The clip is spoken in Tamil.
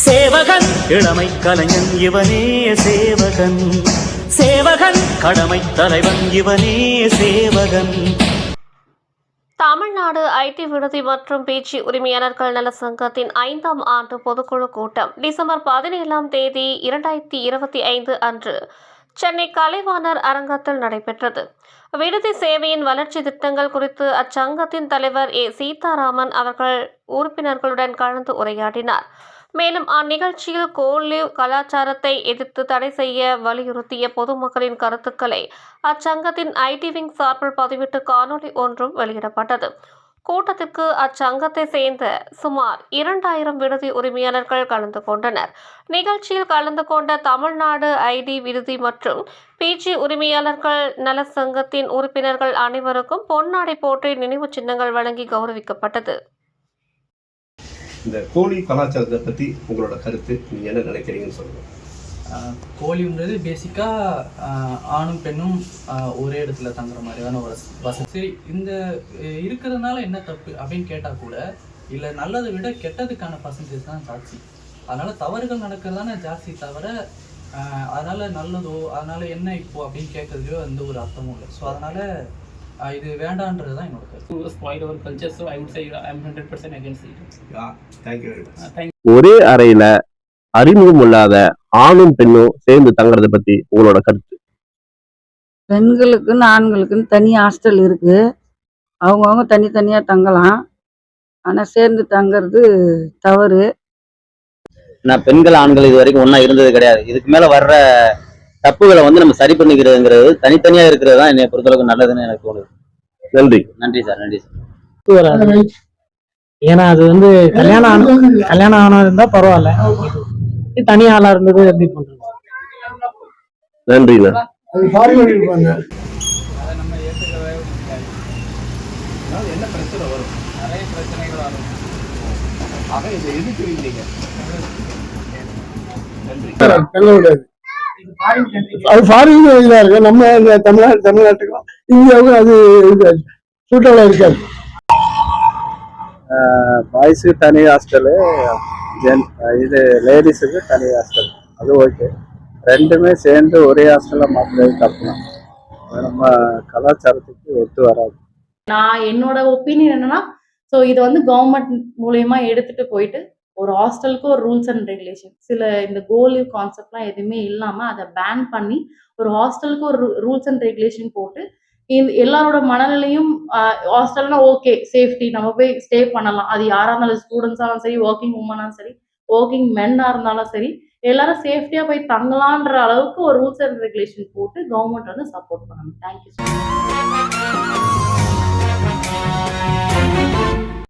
சேவகன் இளமை கலைஞன் இவனே சேவகன், சேவகன் கடமை தலைவன் இவனே சேவகன். தமிழ்நாடு ஐடி விடுதி மற்றும் பிஜி உரிமையாளர்கள் நல சங்கத்தின் 5ஆம் ஆண்டு பொதுக்குழு கூட்டம் டிசம்பர் 17ஆம் தேதி 2025 அன்று சென்னை கலைவாணர் அரங்கத்தில் நடைபெற்றது. விடுதி சேவையின் வளர்ச்சி திட்டங்கள் குறித்து அச்சங்கத்தின் தலைவர் சீதாராமன் அவர்கள் உறுப்பினர்களுடன் கலந்து உரையாடினார். மேலும் அந்நிகழ்ச்சியில் கோலீவ் கலாச்சாரத்தை எதிர்த்து தடை செய்ய வலியுறுத்திய பொதுமக்களின் கருத்துக்களை அச்சங்கத்தின் ஐடி விங் சார்பில் பதிவிட்டு காணொலி ஒன்றும் வெளியிடப்பட்டது. கூட்டத்திற்கு அச்சங்கத்தை சேர்ந்த சுமார் 2000 விடுதி உரிமையாளர்கள் கலந்து கொண்டனர். நிகழ்ச்சியில் கலந்து கொண்ட தமிழ்நாடு ஐடி விடுதி மற்றும் பிஜி உரிமையாளர்கள் நல சங்கத்தின் உறுப்பினர்கள் அனைவருக்கும் பொன்னாடை போற்றி நினைவு சின்னங்கள் வழங்கி கௌரவிக்கப்பட்டது. இந்த கோழி கலாச்சாரத்தை பற்றி உங்களோட கருத்து, நீங்கள் என்ன நினைக்கிறீங்கன்னு சொல்லுங்கள். கோழின்றது பேசிக்காக ஆணும் பெண்ணும் ஒரே இடத்துல தங்குற மாதிரியான ஒரு வசதி. சரி, இந்த இருக்கிறதுனால என்ன தப்பு அப்படின்னு கேட்டால் கூட இல்லை, நல்லதை விட கெட்டதுக்கான பர்சன்டேஜ் தான் ஜாஸ்தி. அதனால் தவறுகள் நடக்கிறதான ஜாஸ்தி தவிர அதனால் நல்லதோ அதனால் என்ன இப்போ அப்படின்னு கேட்கறதுலையோ எந்த ஒரு அர்த்தமும் இல்லை. ஸோ அதனால் இது வேண்டான்றது தான் என்னோட கருத்து. Spoil our culture, so I would say I'm 100% against it. Yeah, thank you very much. ஒரே அறையில அறிமுகம் இல்லாத ஆணும் பெண்ணும் சேர்ந்து தங்குறத பத்தி உங்களோட கருத்து. பெண்களுக்குன்னு ஆண்களுக்குன்னு தனி ஹாஸ்டல் இருக்கு, அவங்கவுங்க தனித்தனியா தங்கலாம். ஆனா சேர்ந்து தங்குறது தவறு. நான் பெண்கள் ஆண்கள் இது வரைக்கும் ஒன்னா இருந்தது கிடையாது. இதுக்கு மேல வர்ற தப்புகளை நம்ம சரி பண்ணிக்கிறதுங்கிறது தனித்தனியா இருக்கிறது தான் என்னை பொறுத்தளவுக்கு நல்லதுன்னு எனக்கு தோணுது. நன்றி. நன்றி சார். நன்றி சார். ஏன்னா அது கல்யாணம் ஆனா இருந்தா பரவாயில்ல, தனி ஆளா இருந்தது எப்படி பண்றது. நன்றிண்ணா. என்ன பிரச்சனை வரும்? நிறைய பிரச்சனைகள் வரும். ஆக இதை எதிர்த்து வைங்க. நன்றி. அது ஃபாரின் இதா இருக்கு. நம்ம தமிழ்நாட்டுக்கும் இந்தியாவுக்கும் அது சூட்டபிளா இருக்காது. பாய்ஸுக்கு தனி ஹாஸ்டலு, இது லேடிஸுக்கு தனி ஹாஸ்டல், அது ஓகே. ரெண்டுமே சேர்ந்து ஒரே ஹாஸ்டல்ல மாற்றுறது தப்புதான். நம்ம கலாச்சாரத்துக்கு ஒத்து வராது. நான் என்னோட ஒப்பீனியன் என்னன்னா, ஸோ இதை கவர்மெண்ட் மூலயமா எடுத்துட்டு போயிட்டு ஒரு ஹாஸ்டலுக்கு ஒரு ரூல்ஸ் அண்ட் ரெகுலேஷன், சில இந்த கோலீவ் கான்செப்ட்லாம் எதுவுமே இல்லாமல் அதை பேன் பண்ணி ஒரு ஹாஸ்டலுக்கு ஒரு ரூல்ஸ் அண்ட் ரெகுலேஷன் போட்டு எல்லாரோட மனநிலையும் ஹாஸ்டல்னா ஓகே சேஃப்டி, நம்ம போய் ஸ்டே பண்ணலாம். அது யாராக இருந்தாலும், ஸ்டூடெண்ட்ஸாலும் சரி, ஒர்க்கிங் உமனாலும் சரி, ஒர்க்கிங் மென்னாக இருந்தாலும் சரி, எல்லாரும் சேஃப்டியாக போய் தங்கலான்ற அளவுக்கு ஒரு ரூல்ஸ் அண்ட் ரெகுலேஷன் போட்டு கவர்மெண்ட் சப்போர்ட் பண்ணணும். தேங்க்யூ.